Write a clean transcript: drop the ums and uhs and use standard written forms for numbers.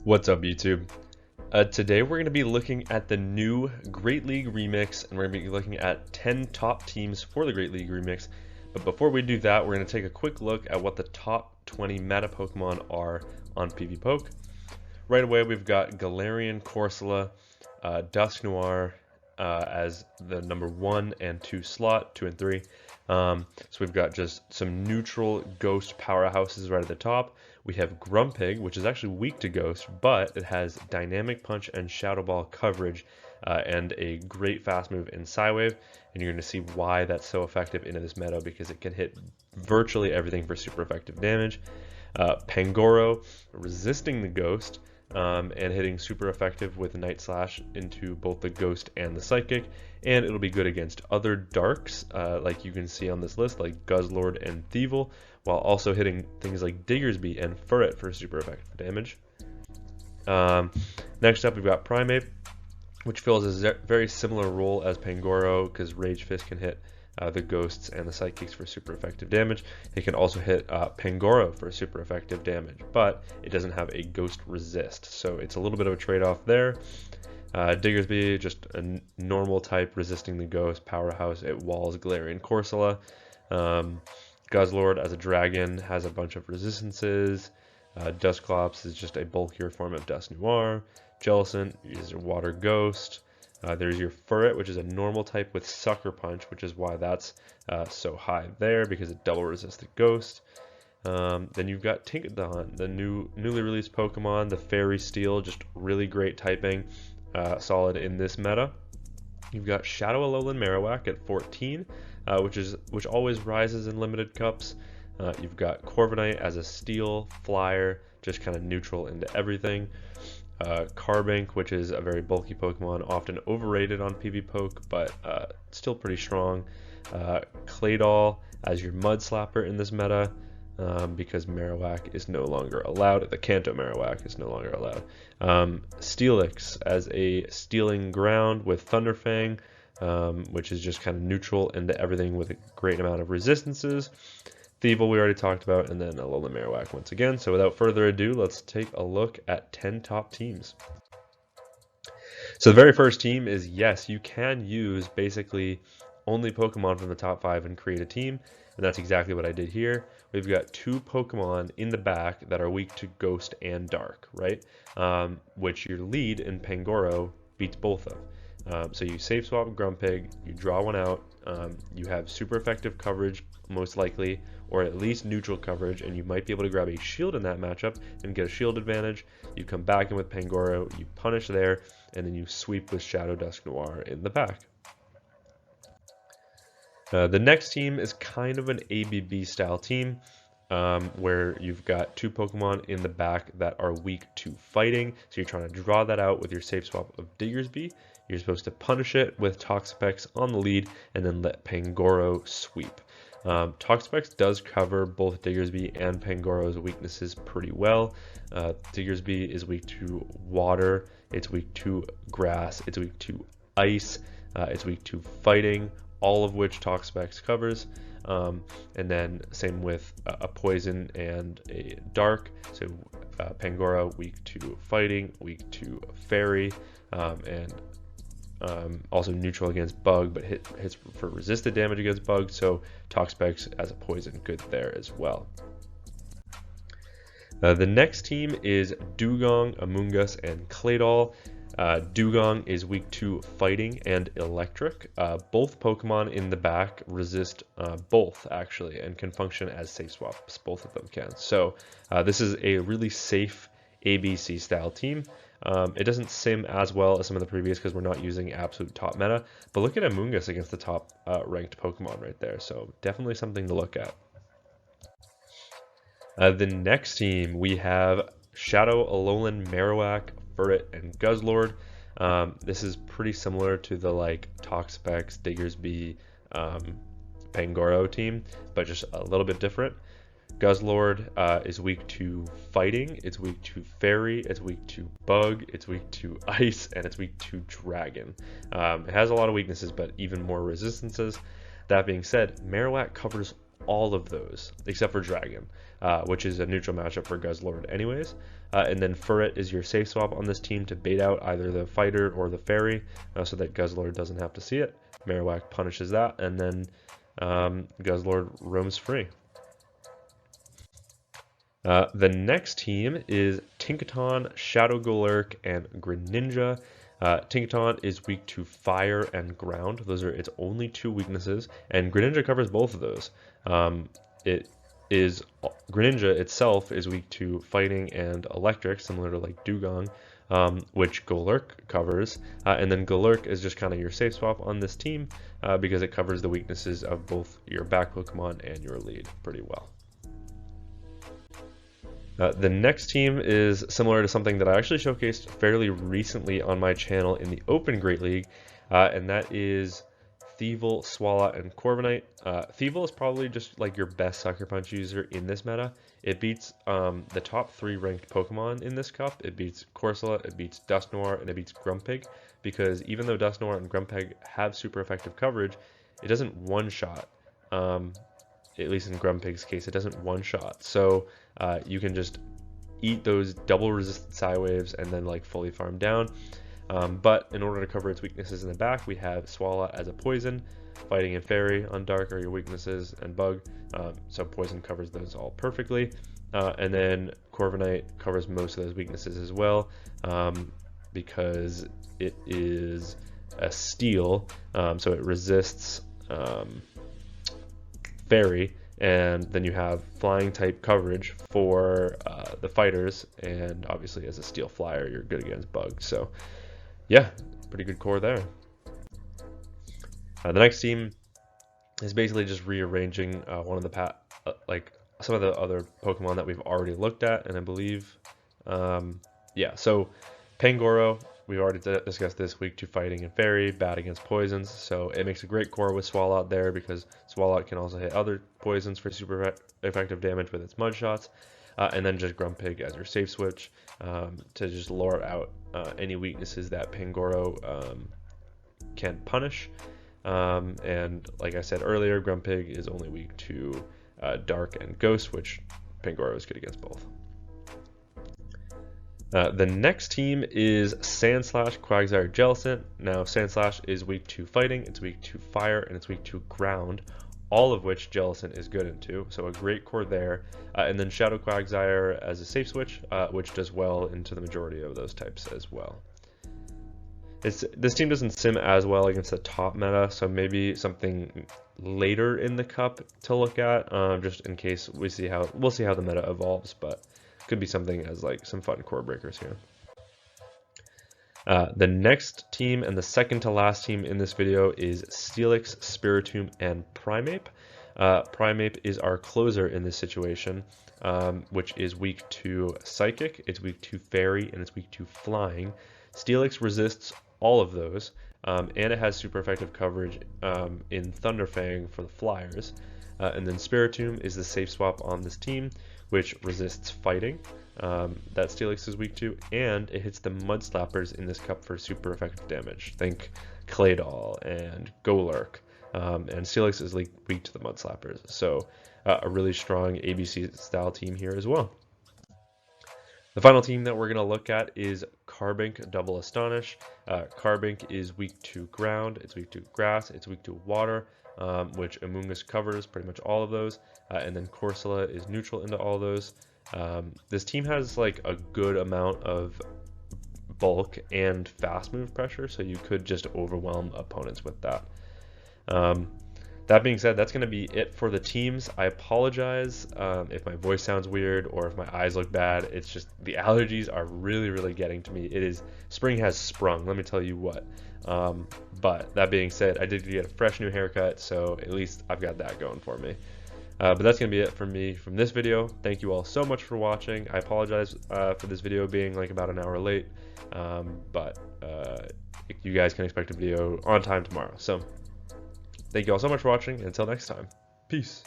What's up, YouTube? Today we're going to be looking at the new Great League Remix, and we're going to be looking at 10 top teams for the Great League Remix. But before we do that, we're going to take a quick look at what the top 20 meta Pokemon are on PvPoke. Right away, we've got Galarian Corsola, Dusknoir as the number 1 and 2 slot, 2 and 3. So we've got just some neutral ghost powerhouses right at the top. We have Grumpig, which is actually weak to Ghost, but it has Dynamic Punch and Shadow Ball coverage and a great fast move in Psywave. And you're going to see why that's so effective into this meta because it can hit virtually everything for super effective damage. Pangoro, resisting the Ghost and hitting super effective with Night Slash into both the Ghost and the Psychic. And it'll be good against other Darks, like you can see on this list, like Guzzlord and Thievul, while also hitting things like Diggersby and Furret for super effective damage. Next up, we've got Primeape, which fills a very similar role as Pangoro, because Rage Fist can hit the Ghosts and the Psychics for super effective damage. It can also hit Pangoro for super effective damage, but it doesn't have a Ghost resist, so it's a little bit of a trade-off there. Diggersby, just a normal type resisting the Ghost powerhouse. It walls Galarian Corsola. Guzzlord as a dragon has a bunch of resistances. Dusclops is just a bulkier form of Dusknoir. Jellicent is a water ghost. There's your Furret, which is a normal type with Sucker Punch, which is why that's so high there, because it double resists the Ghost. Then you've got Tinkaton, the newly released Pokemon, the Fairy Steel, just really great typing, solid in this meta. You've got Shadow Alolan Marowak at 14, which always rises in limited cups. You've got Corviknight as a Steel Flyer, just kind of neutral into everything. Carbink, which is a very bulky Pokemon, often overrated on PvPoke, but still pretty strong. Claydol as your Mud Slapper in this meta, because Marowak is no longer allowed. The Kanto Marowak is no longer allowed. Steelix as a Stealing Ground with Thunderfang, which is just kind of neutral into everything with a great amount of resistances. Thievul we already talked about, and then Alolan Marowak once again. So without further ado, let's take a look at 10 top teams. So the very first team is, yes, you can use basically only Pokemon from the top 5 and create a team, and that's exactly what I did here. We've got 2 Pokemon in the back that are weak to Ghost and Dark, right? Which your lead in Pangoro beats both of. So you save swap Grumpig, you draw one out, you have super effective coverage most likely, or at least neutral coverage, and you might be able to grab a shield in that matchup and get a shield advantage. You come back in with Pangoro, you punish there, and then you sweep with Shadow Dusknoir in the back. The next team is kind of an ABB style team, where you've got 2 Pokemon in the back that are weak to fighting. So you're trying to draw that out with your safe swap of Diggersby. You're supposed to punish it with Toxapex on the lead and then let Pangoro sweep. Toxapex does cover both Diggersby and Pangoro's weaknesses pretty well. Diggersby is weak to water, it's weak to grass, it's weak to ice, it's weak to fighting, all of which Toxapex covers. And then same with a poison and a dark. So Pangoro weak to fighting, weak to fairy, and also neutral against bug, but hits for resisted damage against bug. So Toxapex as a poison, good there as well. The next team is Dugong, Amoonguss, and Claydol. Dugong is weak to fighting and electric. Both Pokemon in the back resist both actually, and can function as safe swaps. Both of them can. So this is a really safe ABC style team. It doesn't sim as well as some of the previous because we're not using absolute top meta, but look at Amoonguss against the top ranked Pokemon right there, so definitely something to look at. The next team, we have Shadow Alolan Marowak, Furret, and Guzzlord. This is pretty similar to the Toxapex, Diggersby, Pangoro team, but just a little bit different. Guzzlord is weak to fighting, it's weak to fairy, it's weak to bug, it's weak to ice, and it's weak to dragon. It has a lot of weaknesses, but even more resistances. That being said, Marowak covers all of those except for Dragon, which is a neutral matchup for Guzzlord anyways. And then Furret is your safe swap on this team to bait out either the fighter or the fairy, so that Guzzlord doesn't have to see it. Marowak punishes that, and then Guzzlord roams free. The next team is Tinkaton, Shadow Golurk, and Greninja. Tinkaton is weak to fire and ground. Those are its only two weaknesses, and Greninja covers both of those. Greninja itself is weak to fighting and electric, similar to like Dugong, which Golurk covers. And then Golurk is just kind of your safe swap on this team because it covers the weaknesses of both your back Pokemon and your lead pretty well. The next team is similar to something that I actually showcased fairly recently on my channel in the Open Great League, and that is Thievul, Swalot, and Corviknight. Thievul is probably just like your best Sucker Punch user in this meta. It beats the top 3 ranked Pokemon in this cup. It beats Corsola, it beats Dusknoir, and it beats Grumpig, because even though Dusknoir and Grumpig have super effective coverage, it doesn't one-shot. At least in Grumpig's case, it doesn't one-shot. So you can just eat those double resistant Psy Waves and then like fully farm down. But in order to cover its weaknesses in the back, we have Swalot as a poison. Fighting and Fairy on Dark are your weaknesses, and Bug. So poison covers those all perfectly. And then Corviknight covers most of those weaknesses as well, because it is a steel, so it resists Fairy, and then you have flying type coverage for the fighters, and obviously as a steel flyer you're good against Bug. So yeah, pretty good core there. The next team is basically just rearranging one of the some of the other Pokemon that we've already looked at, and I believe yeah, so Pangoro, we've already discussed this, weak to fighting and fairy, bad against poisons, so it makes a great core with Swalot there, because Swalot can also hit other poisons for super effective damage with its mud shots. And then just Grumpig as your safe switch to just lure out any weaknesses that Pangoro can punish. And like I said earlier, Grumpig is only weak to Dark and Ghost, which Pangoro is good against both. The next team is Sandslash, Quagsire, Jellicent. Now Sandslash is weak to fighting, it's weak to fire, and it's weak to ground, all of which Jellicent is good into, so a great core there. And then Shadow Quagsire as a safe switch, which does well into the majority of those types as well. This team doesn't sim as well against the top meta, so maybe something later in the cup to look at, just in case we'll see how the meta evolves, but could be something as like some fun core breakers here. The next team and the second to last team in this video is Steelix, Spiritomb, and Primeape. Primeape is our closer in this situation, which is weak to Psychic, it's weak to Fairy, and it's weak to Flying. Steelix resists all of those, and it has super effective coverage in Thunderfang for the flyers. And then Spiritomb is the safe swap on this team, which resists fighting, that Steelix is weak to, and it hits the Mud Slappers in this cup for super effective damage. Think Claydol and Golurk, and Steelix is weak to the Mud Slappers. So a really strong ABC style team here as well. The final team that we're going to look at is Carbink Double Astonish. Carbink is weak to ground, it's weak to grass, it's weak to water, which Amoonguss covers pretty much all of those, and then Corsola is neutral into all those. This team has like a good amount of bulk and fast move pressure, so you could just overwhelm opponents with that. That being said, that's going to be it for the teams. I apologize if my voice sounds weird or if my eyes look bad. It's just the allergies are really getting to me. Spring has sprung, let me tell you what. But that being said, I did get a fresh new haircut, so at least I've got that going for me. But that's going to be it from me from this video. Thank you all so much for watching. I apologize for this video being like about an hour late, but you guys can expect a video on time tomorrow. So thank you all so much for watching, and until next time, peace.